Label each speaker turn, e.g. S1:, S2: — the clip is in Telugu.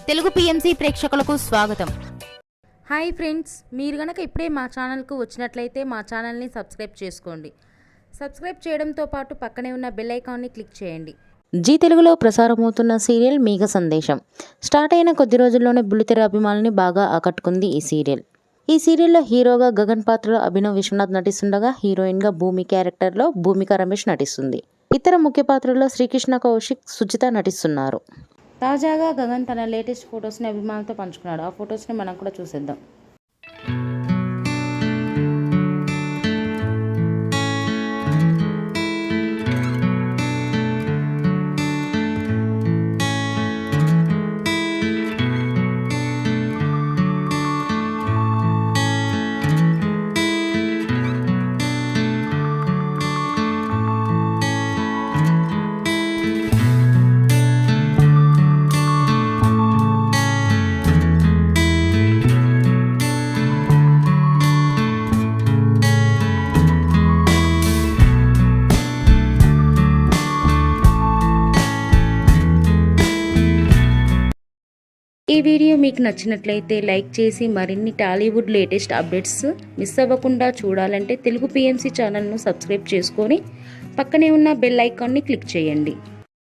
S1: తెలుగు పిఎంసి ప్రేక్షకులకు స్వాగతం.
S2: హాయ్ ఫ్రెండ్స్, మీరు గనక ఇప్పుడే మా ఛానల్కు వచ్చినట్లయితే మా ఛానల్ని సబ్స్క్రైబ్ చేసుకోండి. సబ్స్క్రైబ్ చేయడంతో పాటు పక్కనే ఉన్న బెల్ ఐకాన్ని క్లిక్ చేయండి.
S3: జీ తెలుగులో ప్రసారమవుతున్న సీరియల్ మేఘ సందేశం స్టార్ట్ అయిన కొద్ది రోజుల్లోనే బుల్లితెర అభిమానుల్ని బాగా ఆకట్టుకుంది ఈ సీరియల్. ఈ సీరియల్లో హీరోగా గగన్ పాత్రలో అభినవ్ విశ్వనాథ్ నటిస్తుండగా హీరోయిన్గా భూమి క్యారెక్టర్లో భూమిక రమేష్ నటిస్తుంది. ఇతర ముఖ్య పాత్రల్లో శ్రీకృష్ణ కౌశిక్, సుజిత నటిస్తున్నారు. తాజాగా గగన్ తన లేటెస్ట్ ఫొటోస్ని అభిమానులతో పంచుకున్నాడు. ఆ ఫొటోస్ని మనం కూడా చూసేద్దాం. ఈ వీడియో మీకు నచ్చినట్లయితే లైక్ చేసి మరిన్ని టాలీవుడ్ లేటెస్ట్ అప్డేట్స్ మిస్ అవ్వకుండా చూడాలంటే తెలుగు పిఎంసి ఛానల్ను సబ్స్క్రైబ్ చేసుకొని పక్కనే ఉన్న బెల్ ఐకాన్ని క్లిక్ చేయండి.